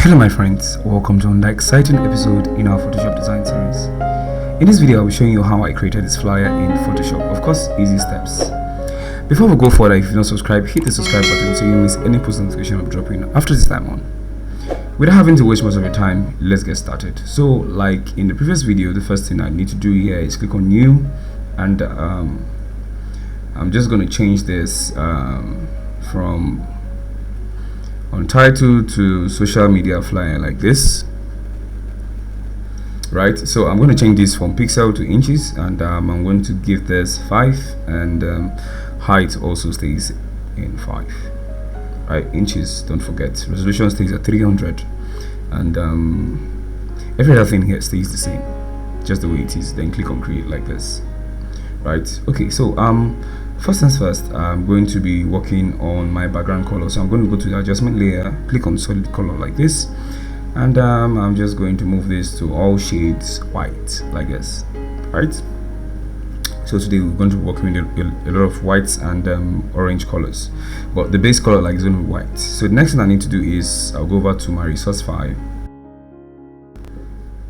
Hello my friends, welcome to another exciting episode in our Photoshop design series. In this video I'll be showing you how I created this flyer in Photoshop. Of course, easy steps. Before we go further, if you're not subscribed, hit the subscribe button so you miss any post notification I'm dropping after this time on. Without having to waste most of your time, let's get started. So like in the previous video, the first thing I need to do here is click on new, and I'm just going to change this from on title to social media flyer like this, right? So I'm going to change this from pixel to inches, and I'm going to give this 5, and height also stays in 5, right? Inches, don't forget. Resolution stays at 300, and every other thing here stays the same, just the way it is. Then click on create like this, right? Okay, so first things first, I'm going to be working on my background color. So I'm going to go to the adjustment layer, click on solid color like this, and I'm just going to move this to all shades white like this, right? So today we're going to be working with a lot of whites and orange colors, but the base color like is going to be white. So the next thing I need to do is I'll go over to my resource file.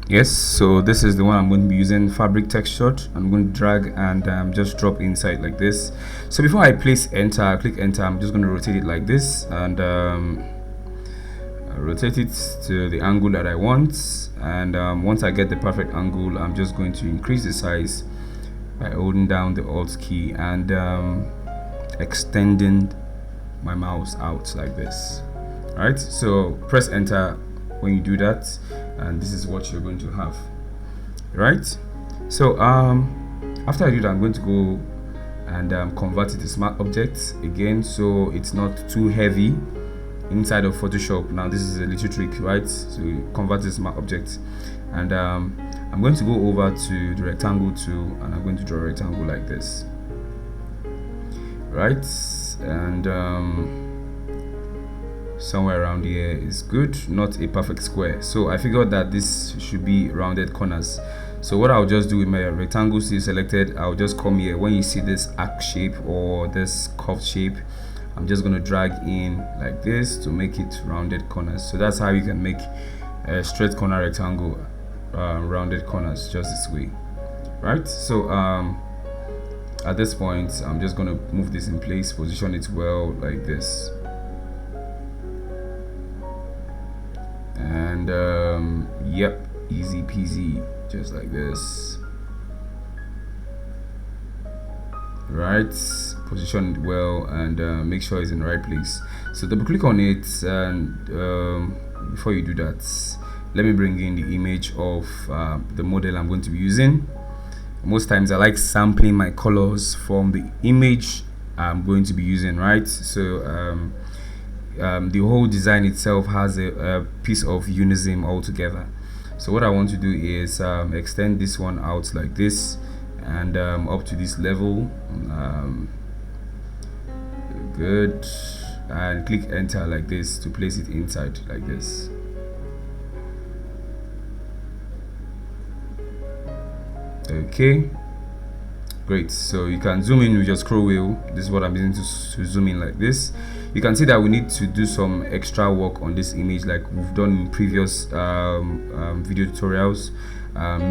Yes, so this is the one I'm going to be using, fabric textured. I'm going to drag and just drop inside like this. So before I place enter, click enter, I'm just going to rotate it like this, and rotate it to the angle that I want. And once I get the perfect angle, I'm just going to increase the size by holding down the alt key and extending my mouse out like this. All right, so press enter when you do that, and this is what you're going to have, right? So after I do that, I'm going to go and convert it to smart objects again, so it's not too heavy inside of Photoshop. Now this is a little trick, right? So you convert it to smart object, and I'm going to go over to the rectangle tool, and I'm going to draw a rectangle like this, right? And somewhere around here is good, not a perfect square. So I figured that this should be rounded corners. So what I'll just do with my rectangle still selected, I'll just come here. When you see this arc shape or this curved shape, I'm just going to drag in like this to make it rounded corners. So that's how you can make a straight corner rectangle rounded corners, just this way, right? So at this point, I'm just going to move this in place, position it well like this, and yep, easy peasy, just like this, right? Position it well and make sure it's in the right place. So double click on it, and before you do that, let me bring in the image of the model I'm going to be using. Most times I like sampling my colors from the image I'm going to be using, right? So the whole design itself has a piece of unison altogether. So what I want to do is extend this one out like this, and up to this level, good, and click enter like this to place it inside like this. Okay, great. So you can zoom in with your scroll wheel. This is what I'm using to zoom in like this. You can see that we need to do some extra work on this image like we've done in previous video tutorials.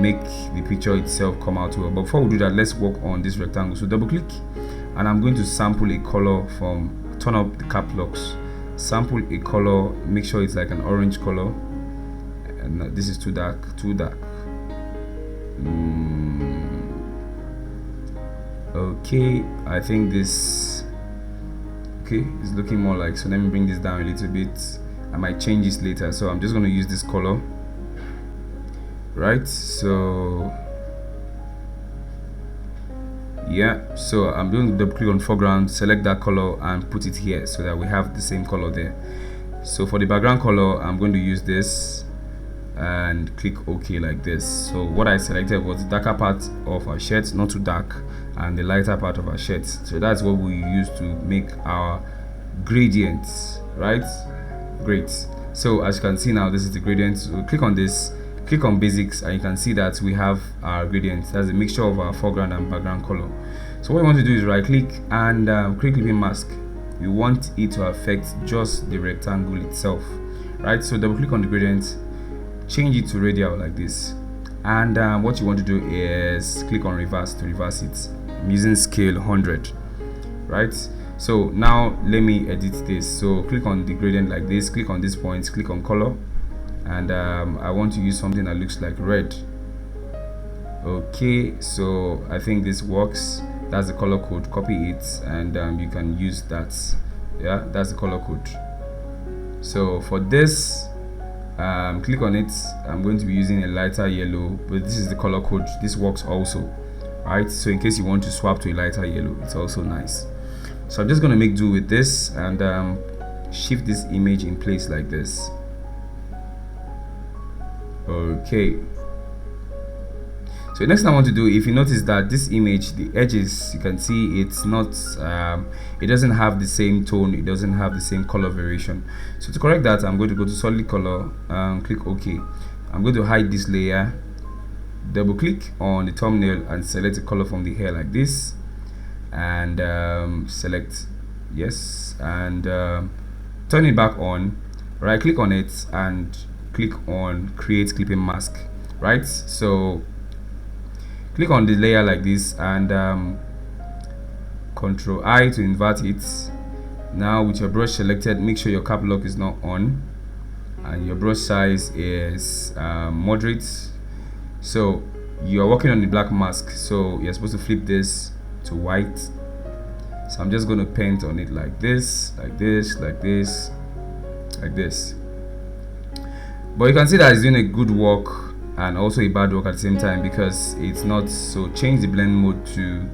Make the picture itself come out well. But before we do that, let's work on this rectangle. So double click, and I'm going to sample a color from, turn up the cap locks, sample a color, make sure it's like an orange color, and this is too dark. Okay, I think this, okay, it's looking more like, so let me bring this down a little bit. I might change this later, so I'm just going to use this color, right? So yeah, so I'm doing the double click on foreground, select that color and put it here so that we have the same color there. So for the background color, I'm going to use this and click OK like this. So what I selected was the darker part of our shirt, not too dark, and the lighter part of our shirt. So that's what we use to make our gradients, right? Great. So as you can see now, this is the gradient. So click on this, click on basics, and you can see that we have our gradient. That's a mixture of our foreground and background color. So what we want to do is right click and create clipping mask. We want it to affect just the rectangle itself, right? So double click on the gradient, change it to radial like this, and what you want to do is click on reverse to reverse it. I'm using scale 100, right? So now let me edit this. So click on the gradient like this, click on this point, click on color, and I want to use something that looks like red. Okay, so I think this works. That's the color code. Copy it, and you can use that. Yeah, that's the color code. So for this, click on it. I'm going to be using a lighter yellow, but this is the color code. This works also, right? So in case you want to swap to a lighter yellow, it's also nice. So I'm just going to make do with this and shift this image in place like this. Okay, so next thing I want to do, if you notice that this image, the edges, you can see it's not it doesn't have the same tone, it doesn't have the same color variation. So to correct that, I'm going to go to solid color, click OK. I'm going to hide this layer, double click on the thumbnail and select the color from the hair like this, and select yes, and turn it back on, right click on it and click on create clipping mask, right? So click on the layer like this and Ctrl I to invert it. Now with your brush selected, make sure your cap lock is not on and your brush size is moderate. So you are working on the black mask, so you're supposed to flip this to white. So I'm just going to paint on it like this, like this, like this, like this. But you can see that it's doing a good work and also a bad work at the same time because it's not. So change the blend mode to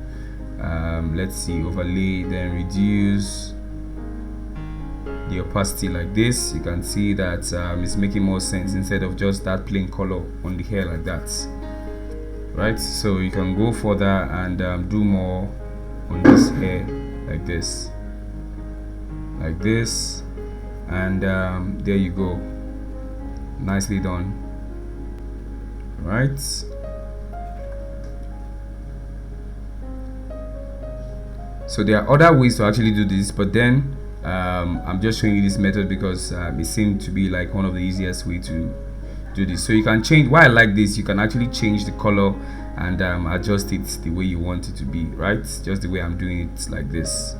let's see, overlay, then reduce the opacity like this. You can see that it's making more sense instead of just that plain color on the hair like that, right? So you can go further and do more on this hair like this, and there you go, nicely done, right? So there are other ways to actually do this, but then I'm just showing you this method because it seemed to be like one of the easiest way to do this. So you can change, why I like this, you can actually change the color and adjust it the way you want it to be, right? Just the way I'm doing it like this.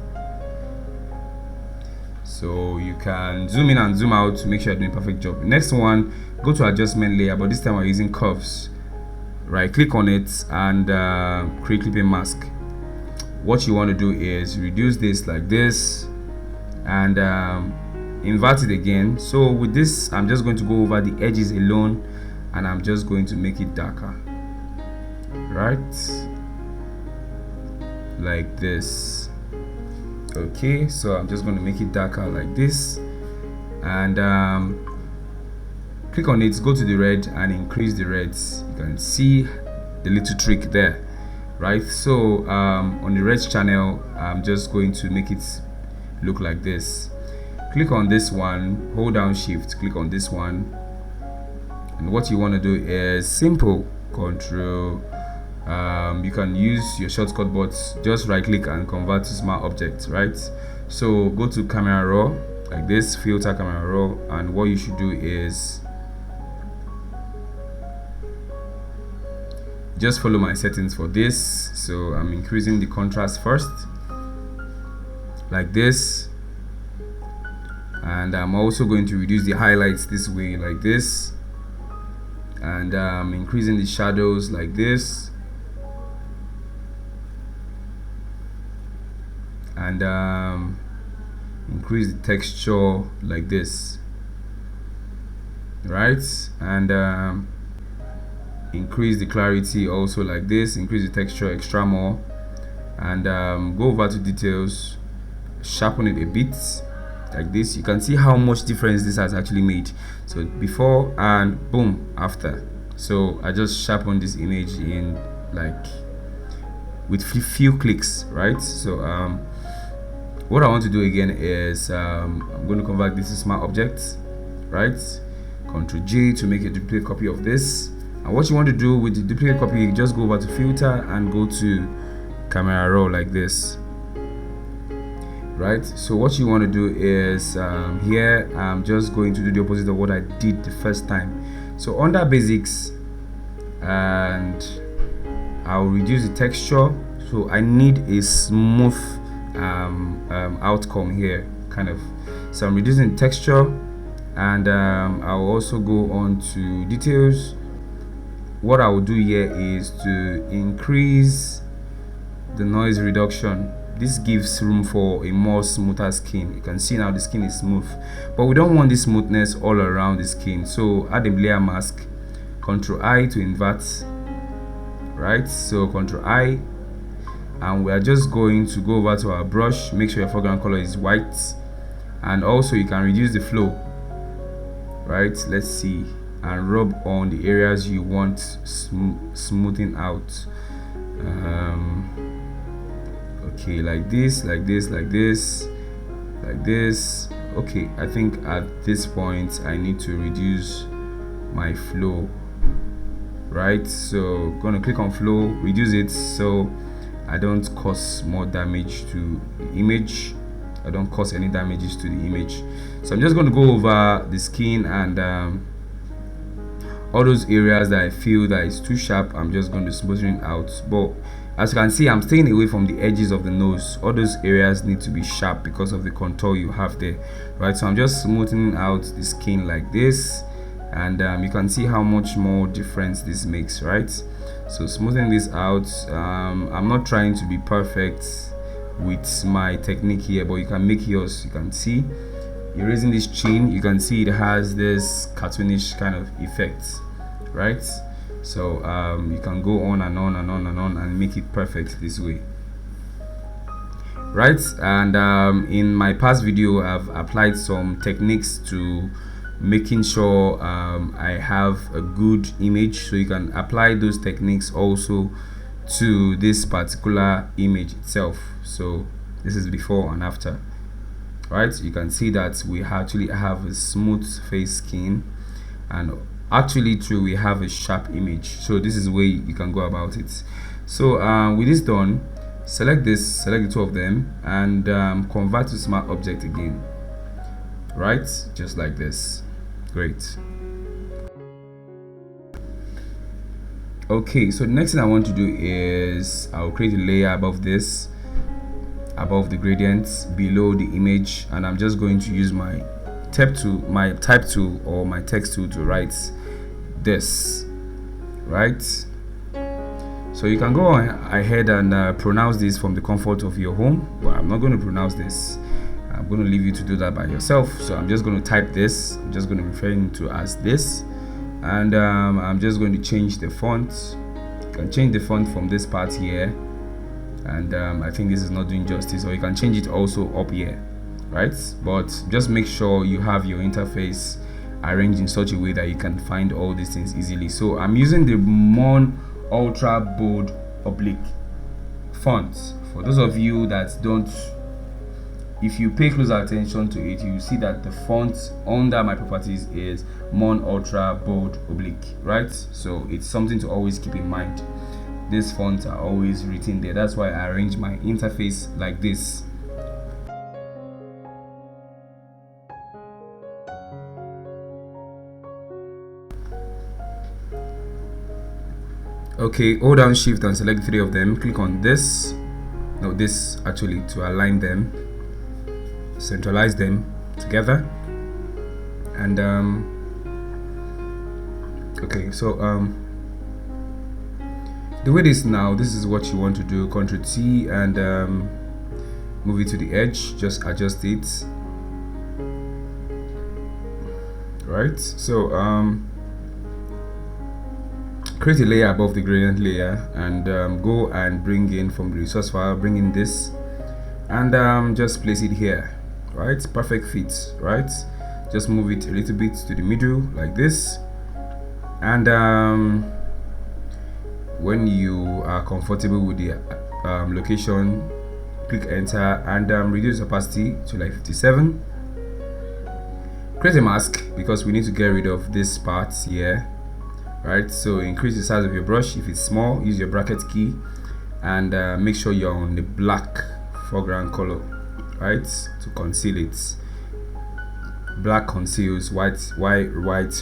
So you can zoom in and zoom out to make sure you're doing a perfect job. Next one, go to adjustment layer, but this time we're using curves. Right click on it and create clipping mask. What you want to do is reduce this like this and invert it again. So with this, I'm just going to go over the edges alone and I'm just going to make it darker, right, like this. Okay, so I'm just going to make it darker like this and click on it, go to the red and increase the reds. You can see the little trick there, right? So on the red channel, I'm just going to make it look like this. Click on this one, hold down shift, click on this one, and what you want to do is simple control. You can use your shortcut, but just right click and convert to smart object, right? So go to camera raw like this, filter camera raw, and what you should do is just follow my settings for this. So I'm increasing the contrast first like this, and I'm also going to reduce the highlights this way like this, and increasing the shadows like this, and increase the texture like this, right? And increase the clarity also like this, increase the texture extra more, and go over to details, sharpen it a bit like this. You can see how much difference this has actually made. So before and boom after. So I just sharpen this image in like with few clicks, right? So what I want to do again is I'm going to convert this to smart objects, right? Ctrl J to make a duplicate copy of this. And what you want to do with the duplicate copy, you just go over to filter and go to camera raw like this. right? So what you want to do is here I'm just going to do the opposite of what I did the first time. So under basics, and I'll reduce the texture. So I need a smooth outcome here, kind of. So I'm reducing texture, and I'll also go on to details. What I will do here is to increase the noise reduction. This gives room for a more smoother skin. You can see now the skin is smooth, but we don't want this smoothness all around the skin. So add a layer mask, Ctrl I to invert, right? So Ctrl I, and we are just going to go over to our brush. Make sure your foreground color is white, and also you can reduce the flow, right? Let's see, and rub on the areas you want smoothing out. Okay, like this, like this, like this, like this. Okay, I think at this point I need to reduce my flow, right? So gonna click on flow, reduce it so I don't cause more damage to the image. I don't cause any damages to the image. So I'm just going to go over the skin, and all those areas that I feel that is too sharp, I'm just going to smoothen out. But as you can see, I'm staying away from the edges of the nose. All those areas need to be sharp because of the contour you have there, right? So I'm just smoothing out the skin like this, and you can see how much more difference this makes, right? So smoothing this out. I'm not trying to be perfect with my technique here, but you can make yours. You can see erasing this chin, you can see it has this cartoonish kind of effect, right? So you can go on and on and on and on and make it perfect this way, right? And in my past video I've applied some techniques to making sure I have a good image, so you can apply those techniques also to this particular image itself. So this is before and after, right? You can see that we actually have a smooth face skin, and actually too we have a sharp image. So this is the way you can go about it. So with this done, select this, select the two of them, and convert to smart object again, right? Just like this. Great. Okay, so the next thing I want to do is I'll create a layer above this, above the gradients, below the image, and I'm just going to use my type tool or my text tool to write this, right? So you can go on ahead and pronounce this from the comfort of your home, but I'm not going to pronounce this. I'm going to leave you to do that by yourself. So I'm just going to type this. I'm just going to refer to as this, and I'm just going to change the font. You can change the font from this part here, and I think this is not doing justice, or you can change it also up here, right? But just make sure you have your interface arranged in such a way that you can find all these things easily. So I'm using the Mon Ultra Bold Oblique font. For those of you that don't, if you pay close attention to it, you see that the font under my properties is Mon Ultra Bold Oblique, right? So it's something to always keep in mind. These fonts are always written there. That's why I arrange my interface like this. Okay, hold down shift and select 3 of them. Click on this, no, this actually, to align them, centralize them together, and okay, so the way this now, this is what you want to do. Ctrl T and move it to the edge, just adjust it, right? So create a layer above the gradient layer, and go and bring in from the resource file, bring in this, and just place it here, right? Perfect fit, right? Just move it a little bit to the middle like this, and when you are comfortable with the location, click enter and reduce opacity to like 57. Create a mask because we need to get rid of this part here, right? So increase the size of your brush. If it's small, use your bracket key, and make sure you're on the black foreground color, right, to conceal it. Black conceals, white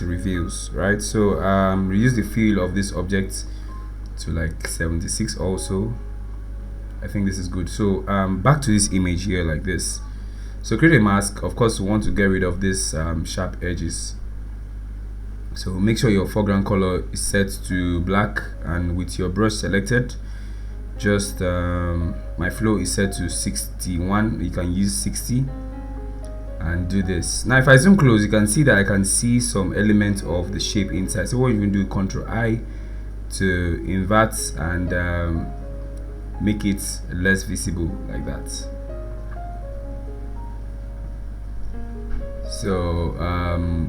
reveals, right? So reduce the fill of this object to like 76 also. I think this is good. So back to this image here like this. So create a mask. Of course, we want to get rid of this sharp edges. So make sure your foreground color is set to black, and with your brush selected, just my flow is set to 61. You can use 60 and do this. Now if I zoom close, you can see that I can see some element of the shape inside. So what you can do, Ctrl I to invert and make it less visible like that. So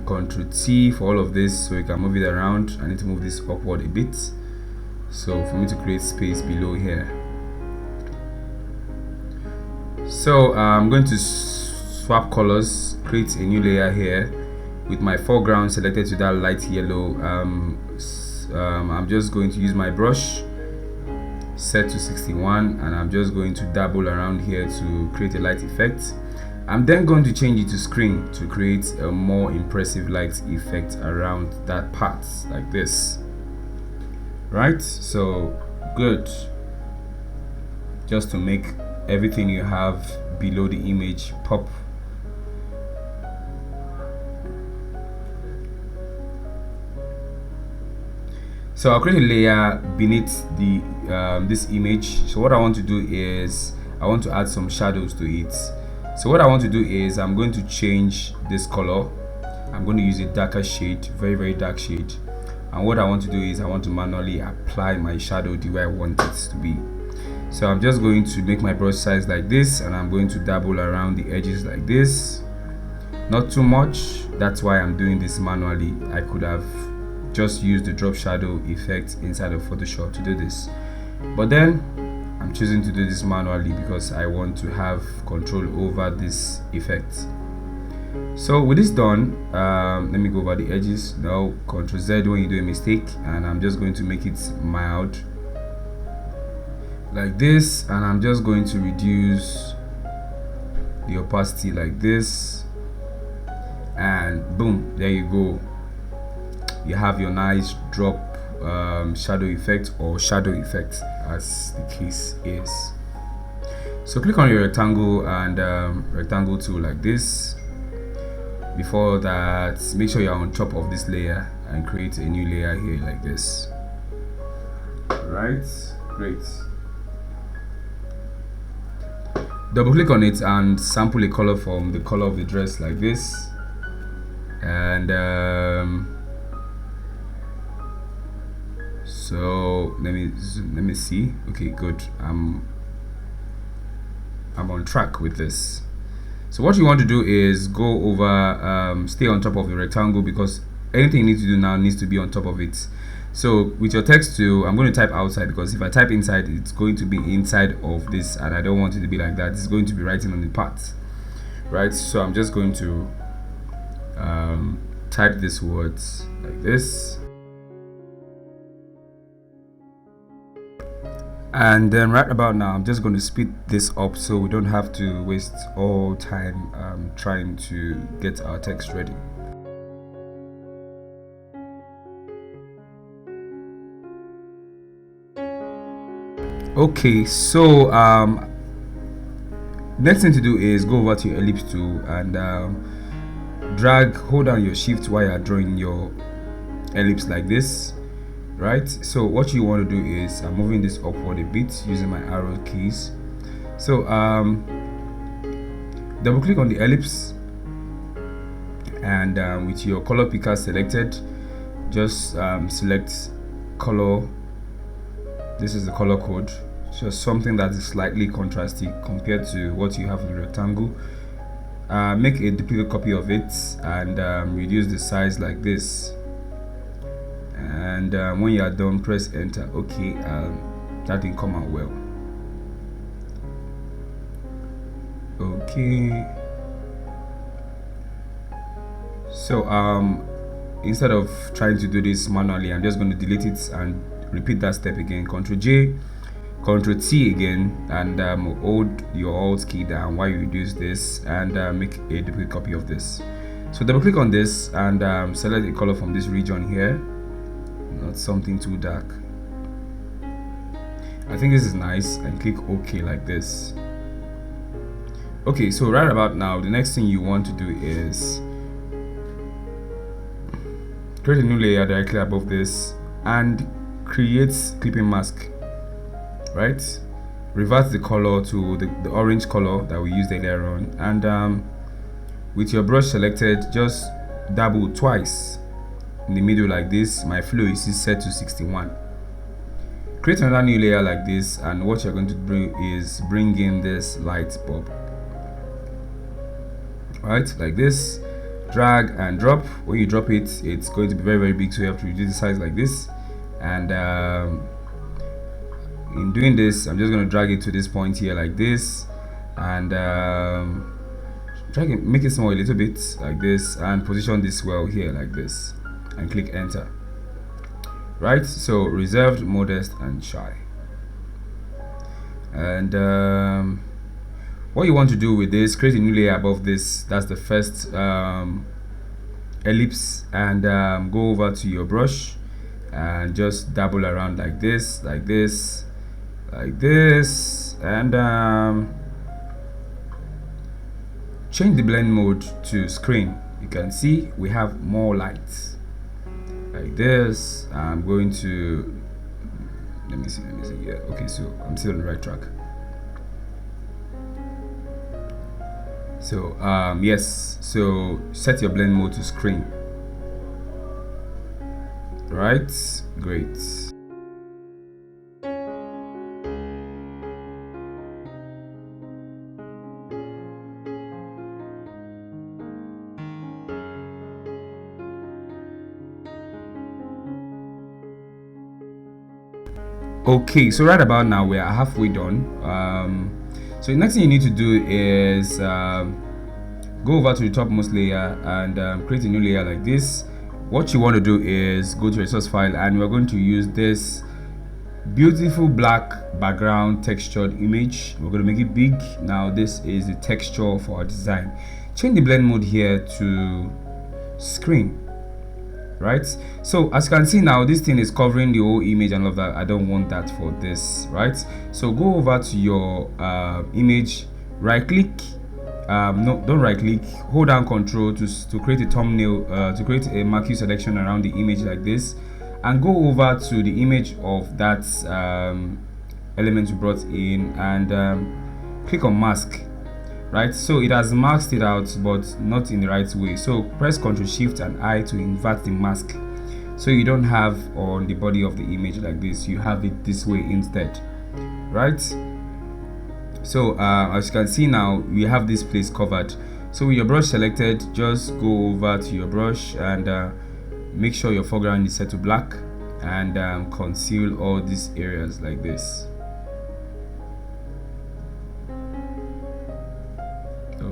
Ctrl T for all of this, so you can move it around. I need to move this upward a bit, so for me to create space below here. So I'm going to swap colors, create a new layer here with my foreground selected to that light yellow. I'm just going to use my brush set to 61, and I'm just going to dabble around here to create a light effect. I'm then going to change it to screen to create a more impressive light effect around that part like this, right? So good, just to make everything you have below the image pop. So I'll create a layer beneath the this image. So what I want to do is I want to add some shadows to it. So what I want to do is I'm going to change this color. I'm going to use a darker shade, very dark shade. And what I want to do is I want to manually apply my shadow the way I want it to be. So I'm just going to make my brush size like this, and I'm going to dabble around the edges like this. Not too much. That's why I'm doing this manually. I could have just used the drop shadow effect inside of Photoshop to do this, but then I'm choosing to do this manually because I want to have control over this effect. So with this done, let me go over the edges now. Ctrl Z when you do a mistake, and I'm just going to make it mild like this, and I'm just going to reduce the opacity like this, and boom, there you go. You have your nice drop shadow effect, or shadow effect as the case is. So click on your rectangle and rectangle tool like this. Before that, make sure you're on top of this layer and create a new layer here like this. Right, great. Double click on it and sample a color from the color of the dress like this, and so let me see. Okay, good. I'm on track with this. So what you want to do is go over, stay on top of the rectangle, because anything you need to do now needs to be on top of it. So with your text tool, I'm going to type outside, because if I type inside, it's going to be inside of this, and I don't want it to be like that. It's going to be writing on the part, right? So I'm just going to type these words like this. And then right about now, I'm just going to speed this up so we don't have to waste all time trying to get our text ready. Okay, so next thing to do is go over to your ellipse tool and hold down your shift while you're drawing your ellipse like this. Right, so what you want to do is I'm moving this upward a bit using my arrow keys. So double click on the ellipse, and with your color picker selected, just select color. This is the color code, just something that is slightly contrasty compared to what you have in the rectangle. Make a duplicate copy of it and reduce the size like this. And when you are done, press enter. Okay, that didn't come out well. Okay, so instead of trying to do this manually, I'm just going to delete it and repeat that step again. Ctrl J, Ctrl T again, and hold your Alt key down while you reduce this, and make a duplicate copy of this. So double click on this and select a color from this region here, not something too dark. I think this is nice, and click OK like this. Okay, so right about now, the next thing you want to do is create a new layer directly above this and create clipping mask. Right, revert the color to the orange color that we used earlier on, and with your brush selected, just dabble twice in the middle like this. My flow is set to 61. Create another new layer like this, and what you're going to do is bring in this light bulb. Right, like this. Drag and drop. When you drop it, it's going to be very big, so you have to reduce the size like this. And in doing this, I'm just going to drag it to this point here like this, and make it small a little bit like this, and position this well here like this, and click enter. Right, so reserved, modest, and shy. And what you want to do with this, create a new layer above this. That's the first ellipse, and go over to your brush and just dabble around like this, like this, like this, and change the blend mode to screen. You can see we have more lights like this. I'm going to let me see, yeah, okay, so I'm still on the right track. So yes, so set your blend mode to screen. Right, great. Okay, so right about now we are halfway done. So the next thing you need to do is go over to the topmost layer and create a new layer like this. What you want to do is go to your source file, and we're going to use this beautiful black background textured image. We're going to make it big. Now this is the texture for our design. Change the blend mode here to screen. Right, so as you can see now, this thing is covering the whole image and all of that. I don't want that for this. Right, so go over to your image, right click, no, don't right click, hold down Control to create a thumbnail, to create a marquee selection around the image like this, and go over to the image of that element you brought in, and click on mask. Right, so it has masked it out, but not in the right way. So press Ctrl Shift and I to invert the mask, so you don't have on the body of the image like this, you have it this way instead. Right, so as you can see now, we have this place covered. So with your brush selected, just go over to your brush and make sure your foreground is set to black, and conceal all these areas like this.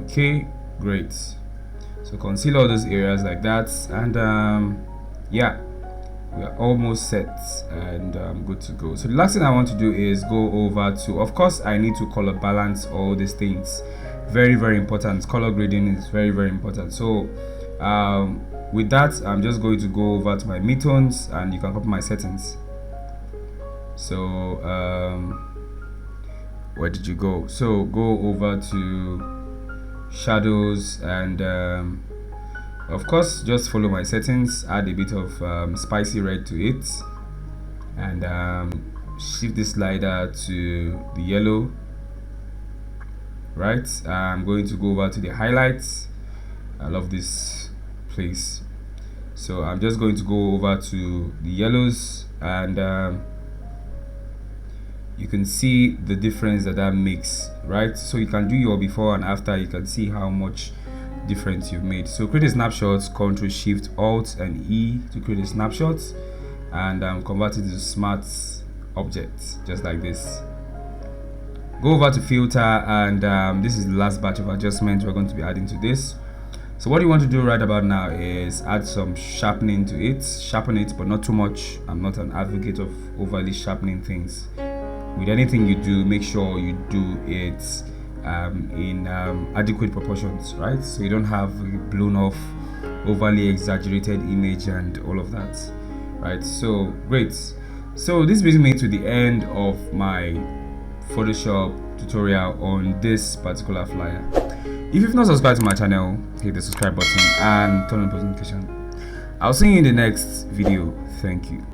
Okay, great. So conceal all those areas like that, and yeah, we are almost set, and I'm good to go. So the last thing I want to do is go over to, of course I need to color balance all these things. Very important. Color grading is very important. So with that, I'm just going to go over to my midtones, and you can copy my settings. So where did you go? So go over to shadows, and of course just follow my settings, add a bit of spicy red to it, and shift the slider to the yellow. Right, I'm going to go over to the highlights. I love this place, so I'm just going to go over to the yellows, and you can see the difference that makes. Right, so you can do your before and after. You can see how much difference you've made. So create a snapshot, Ctrl Shift Alt and E to create a snapshot, and convert it to smart object just like this. Go over to filter, and this is the last batch of adjustments we're going to be adding to this. So what you want to do right about now is add some sharpening to it. Sharpen it, but not too much. I'm not an advocate of overly sharpening things. with anything you do, make sure you do it in adequate proportions, right? So you don't have a blown off, overly exaggerated image and all of that, right? So great. So this brings me to the end of my Photoshop tutorial on this particular flyer. If you've not subscribed to my channel, hit the subscribe button and turn on post notification. I'll see you in the next video. Thank you.